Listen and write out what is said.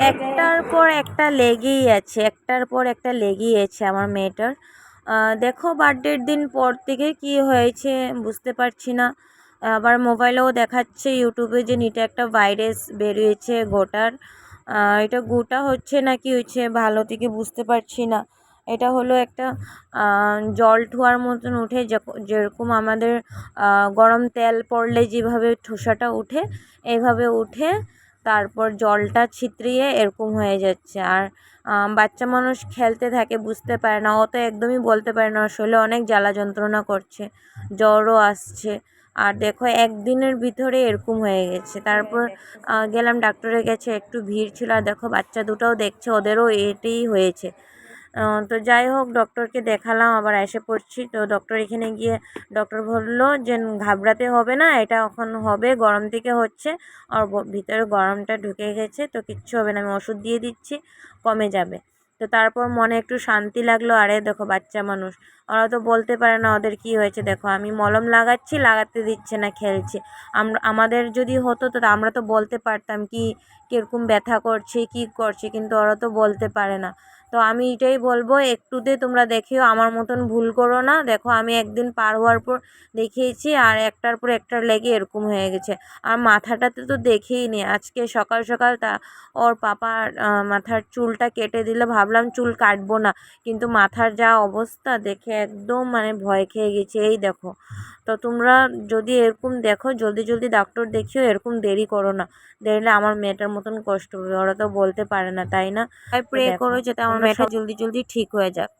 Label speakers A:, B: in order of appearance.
A: একটার পর একটা লেগেই আছে, একটার পর একটা লেগেই আছে আমার মেয়েটার। দেখো বার্থডের দিন পর থেকে কি হয়েছে বুঝতে পারছি না। আবার মোবাইলেও দেখাচ্ছে ইউটিউবে যে নিটে একটা ভাইরাস বেরিয়েছে গোটার। এটা গোটা হচ্ছে না কি হচ্ছে ভালো থেকে বুঝতে পারছি না। এটা হলো একটা জল ঠোয়ার মতন উঠে, যেরকম আমাদের গরম তেল পড়লে যেভাবে ঠোসাটা উঠে এইভাবে উঠে, তারপর জলটা ছিতরিয়ে এরকম হয়ে যাচ্ছে। আর বাচ্চা মানুষ খেলতে থাকে বুঝতে পারে না, ও তো একদমই বলতে পারে না, আসলে অনেক জ্বালা যন্ত্রণা করছে, জ্বরও আসছে। আর দেখো একদিনের ভিতরে এরকম হয়ে গেছে। তারপর গেলাম ডাক্তারের কাছে, একটু ভিড় ছিল, আর দেখো বাচ্চা দুটাও দেখছে ওদেরও এটাই হয়েছে। তো যাই হোক ডক্টরকে দেখালাম, আবার এসে পড়ছি। তো ডক্টর এখানে গিয়ে ডক্টর বললো যে ঘাবড়াতে হবে না, এটা এখন হবে, গরম থেকে হচ্ছে, আর ভিতরে গরমটা ঢুকে গেছে, তো কিচ্ছু হবে না, আমি ওষুধ দিয়ে দিচ্ছি, কমে যাবে। তো তারপর মনে একটু শান্তি লাগলো। আরে দেখো বাচ্চা মানুষ, ওরা তো বলতে পারে না ওদের কি হয়েছে। দেখো আমি মলম লাগাচ্ছি, লাগাতে দিচ্ছে না, খেলছে। আমাদের যদি হতো তো আমরা তো বলতে পারতাম কি কীরকম ব্যথা করছে কি করছে, কিন্তু ওরা তো বলতে পারে না। তো আমি এটাই বলবো, একটুতে তোমরা দেখিও, আমার মতন ভুল করো না। দেখো আমি একদিন পার হওয়ার পর দেখিয়েছি, আর একটার পর একটার লেগে এরকম হয়ে গেছে। আর মাথাটাতে তো দেখেই নি, আজকে সকাল সকাল ওর পাপার মাথার চুলটা কেটে দিলে, ভাবলাম চুল কাটবো না, কিন্তু মাথার যা অবস্থা দেখে একদম মানে ভয় খেয়ে গেছি। এই দেখো, তো তোমরা যদি এরকম দেখো জলদি জলদি ডাক্তার দেখিও, এরকম দেরি করো না, দেখলে আমার মেয়েটার মতন কষ্ট হবে, ওরা তো বলতে পারে না, তাই না? প্রে করো যাতে আমার মেয়েটা জলদি জলদি ঠিক হয়ে যাক।